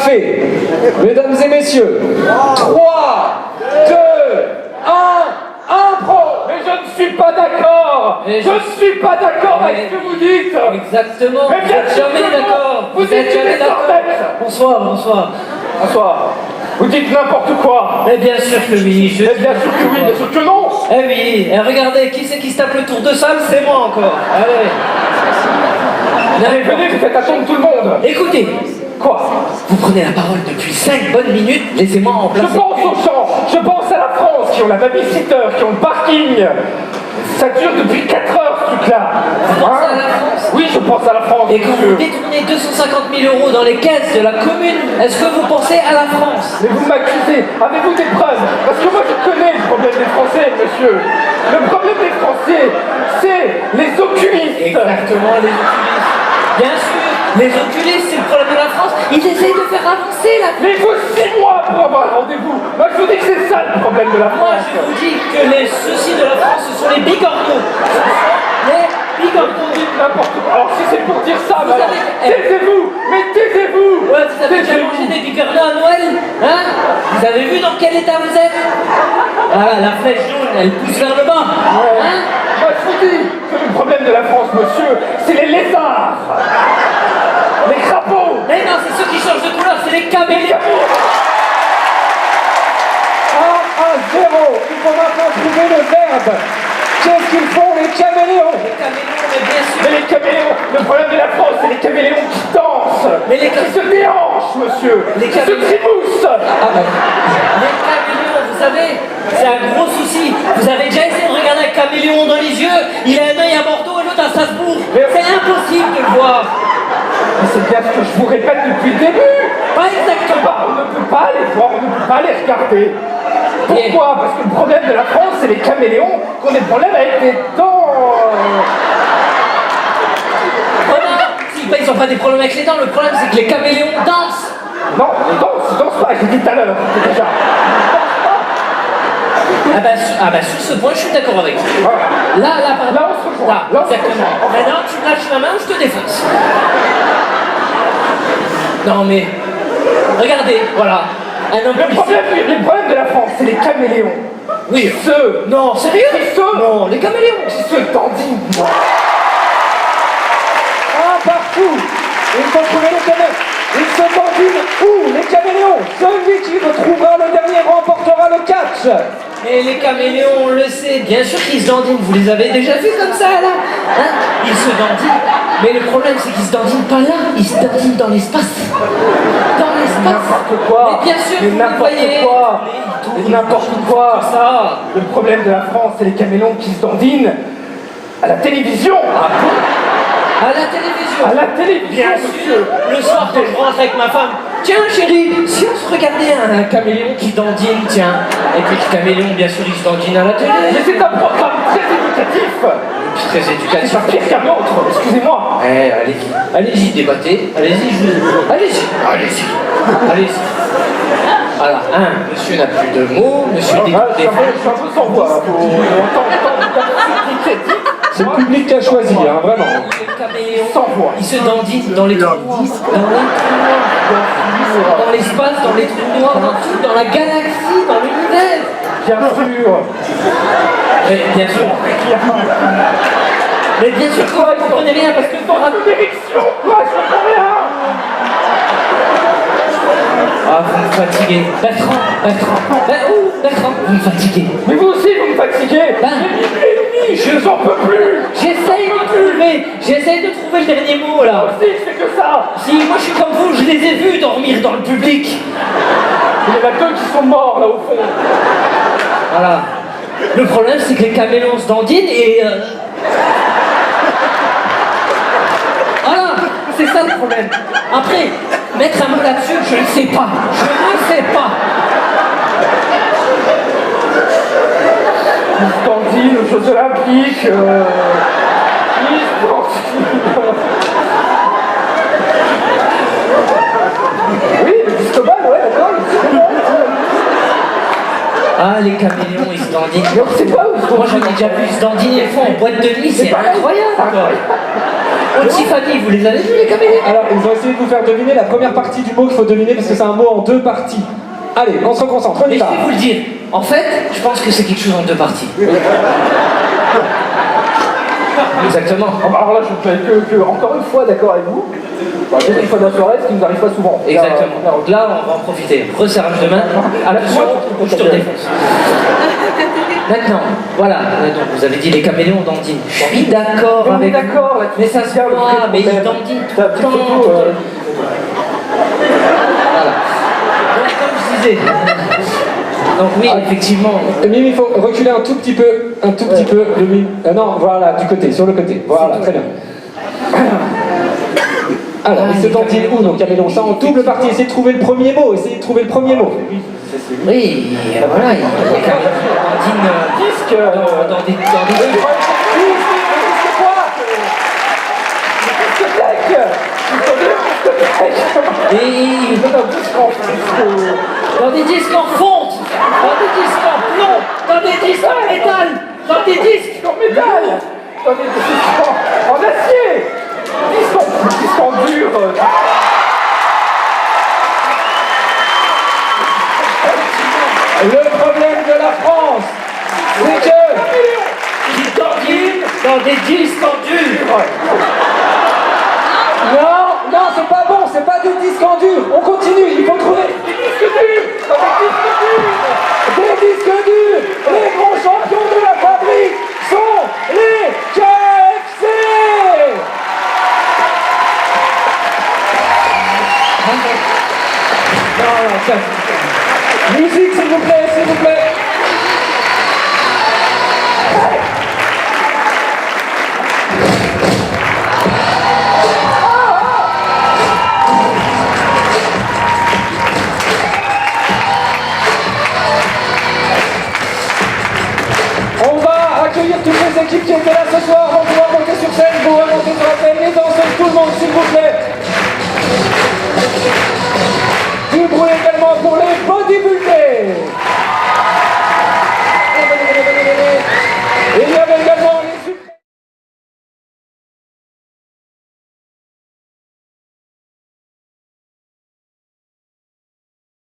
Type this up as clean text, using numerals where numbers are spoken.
fait. Mesdames et messieurs, 3, 2, 1, impro. Mais je ne suis pas d'accord. Mais Je ne suis pas d'accord avec ce que vous dites. Exactement, Mais vous bien êtes sûr jamais que non. d'accord. Vous êtes êtes jamais des d'accord. sornettes. Bonsoir, bonsoir. Bonsoir. Vous dites n'importe quoi. Mais bien sûr que oui, je... Mais bien sûr que oui, bien sûr que non. Eh oui, et regardez, qui c'est qui se tape le tour de salle? C'est moi encore. Allez. Allez, venez, vous faites attendre tout le monde. Écoutez, Quoi? vous prenez la parole depuis 5 bonnes minutes, laissez-moi en Je place. pense aux gens, je pense à la France, qui ont la babysitter, qui ont le parking. Ça dure depuis 4 heures ce truc-là. Vous pensez à la France? Oui, je pense à la France, Et quand vous monsieur. détournez 250 000 euros dans les caisses de la commune, est-ce que vous pensez à la France? Mais vous m'accusez, avez-vous des preuves? Parce que moi je connais le problème des Français, monsieur. Le problème des Français, c'est les oculistes. Exactement, les oculistes. Bien sûr, les oculistes, c'est le problème de la France. Ils essayent de faire avancer la... Mais il faut 6 mois pour avoir un rendez-vous. Moi je vous dis que c'est ça le problème de la Moi, France. je vous dis que les soucis de la France, ce sont les bigorneaux. Ce sont les bigorneaux. Vous dites n'importe quoi. Alors si c'est pour dire ça, Vous alors, avez- taisez-vous. Mais taisez-vous. Ouais, vous avez déjà mangé des bigorneaux à Noël? Hein? Vous avez vu dans quel état vous êtes? Voilà, la flèche jaune, elle pousse vers le bas. Hein? Moi je vous dis que le problème de la France, monsieur, c'est les lézards. Les crapauds. Mais non, c'est ceux qui changent de couleur, c'est les caméléons. 1-0. Il faut maintenant trouver le verbe. Qu'est-ce qu'ils font les caméléons? Les caméléons, mais bien sûr. Mais les caméléons, le problème de la France, c'est les caméléons qui dansent. Mais les qui se déhanchent, monsieur. Les qui se caméléons. trimoussent. Les caméléons, vous savez, c'est un gros souci. Vous avez déjà essayé de regarder un caméléon dans les yeux? Il a un œil à Bordeaux et l'autre à Strasbourg. C'est impossible de le voir. Mais c'est bien ce que je vous répète depuis le début. Pas exactement. On ne peut pas les voir, on ne peut pas les regarder. Pourquoi? Parce que le problème de la France, c'est les caméléons, qu'on ait problème avec les dents. Voilà. Si, bah, ils n'ont pas des problèmes avec les dents, le problème c'est que les caméléons dansent. Non, les dents, ils dansent pas, je l'ai dit tout à l'heure, déjà. Ah bah sur ce point, je suis d'accord avec vous. Voilà. Là, on se rejoint. Là, Là, on se exactement. rejoint. Maintenant, tu me lâches la main ou je te défonce. Non mais, regardez, voilà. Un homme Le problème de la France, c'est les caméléons. Oui. Ceux. Non, sérieux? Qui ceux. Non, les caméléons. Qui se dandinent. Partout. Il faut trouver les caméléons. Ils se dandinent où? Les caméléons. Celui qui retrouvera le dernier remportera le catch. Et les caméléons, on le sait, bien sûr qu'ils se dandinent. Vous les avez déjà vus comme ça, là? Hein? Ils se dandinent. Mais le problème, c'est qu'ils se dandinent pas là. Ils se dandinent dans l'espace. Dans l'espace. N'importe quoi. Mais bien sûr, Mais vous n'importe les voyez. quoi. Mais Mais n'importe quoi. Ça. Le problème de la France, c'est les caméléons qui se dandinent à la télévision. À la télévision. À la télévision, Bien monsieur. sûr. Le soir, quand je rentre avec ma femme. Tiens, chérie, si on se regardait un caméléon qui dandine, tiens. Et puis le caméléon, bien sûr, il se dandine à la télé. Mais c'est un programme très éducatif. Très C'est éducatif. pas pire qu'un autre, excusez-moi. Eh, allez-y. Allez-y, débattez. Allez-y, je vous... Allez-y. Allez-y. Allez-y. Alors, monsieur n'a plus de mots, monsieur Je suis un peu sans voix, là, pour C'est le public qui a choisi, hein, vraiment. Le caméléon, Sans voix. il se dandine dans les trous noirs, dans l'espace, dans les trous noirs, dans tout, dans la galaxie, dans l'univers. Bien sûr. Mais bien sûr. Mais bien sûr, quoi, vous comprenez rien parce que Dans la direction, quoi, je comprends rien. Ah, vous me fatiguez. Bertrand. Bertrand, vous me fatiguez. Mais vous aussi, vous me fatiguez. Ben. Je n'en peux plus. J'essaye de trouver le dernier mot là. Moi aussi, je fais que ça. Si, moi je suis comme vous, je les ai vus dormir dans le public. Il y en a deux qui sont morts, là, au fond. Voilà. Le problème, c'est que les caméléons se dandinent et... Voilà, c'est ça le problème. Après, mettre un mot là-dessus, je ne sais pas. Je ne sais pas. Ils se dandinent aux Jeux Olympiques. Ils se dandinent. Oui, le disco-ball, ouais, d'accord. Ah, les caméléons, ils se dandinent. Mais on sait pas où ils sont. Moi, j'en ai déjà vu se dandiner, ils font en boîte de nuit, c'est incroyable, quoi. Oh, Tiffany, vous les avez vus les caméléons? Alors, ils ont essayé de vous faire deviner la première partie du mot qu'il faut deviner parce que c'est un mot en deux parties. Allez, on se concentre, on Mais y je va. vais vous le dire. En fait, je pense que c'est quelque chose en deux parties. Exactement. Alors là, je ne fais que encore une fois d'accord avec vous. Déjà une fois d'un soirée, ce qui nous arrive pas souvent. Exactement. Donc là, on va en profiter. Resserrage de main. Attention, je te défonce. Maintenant, voilà. Donc, vous avez dit les caméléons dandinent. Oui, d'accord. On est avec d'accord vous. là-dessus. Mais ça se C'est le voit, vrai mais ils problème. dandinent tout T'as le une temps. photo, Voilà. Donc, comme je disais. Donc oui, effectivement. Mimi, il faut reculer un tout petit peu, le non, voilà, du côté, sur le côté. Voilà, très bien. Alors, ils se dandinent où, nos caméléons? Ça en double partie, essayez de trouver le premier mot, essayez de trouver le premier mot. Oui, voilà, les caméléons dandinent dans des... Et dans des disques en fonte, dans des disques en plomb, dans des disques en métal, dans des disques en métal, dans des disques en acier, disques en dur. Le problème de la France, c'est que... qui dandinent dans des disques en dur. Non, non, c'est pas bon, c'est pas des disques en dur. On continue, il faut trouver Des disques durs. des disques durs. Les grands champions de la fabrique sont les KFC. Non, non, ça. Musique, s'il vous plaît, s'il vous plaît.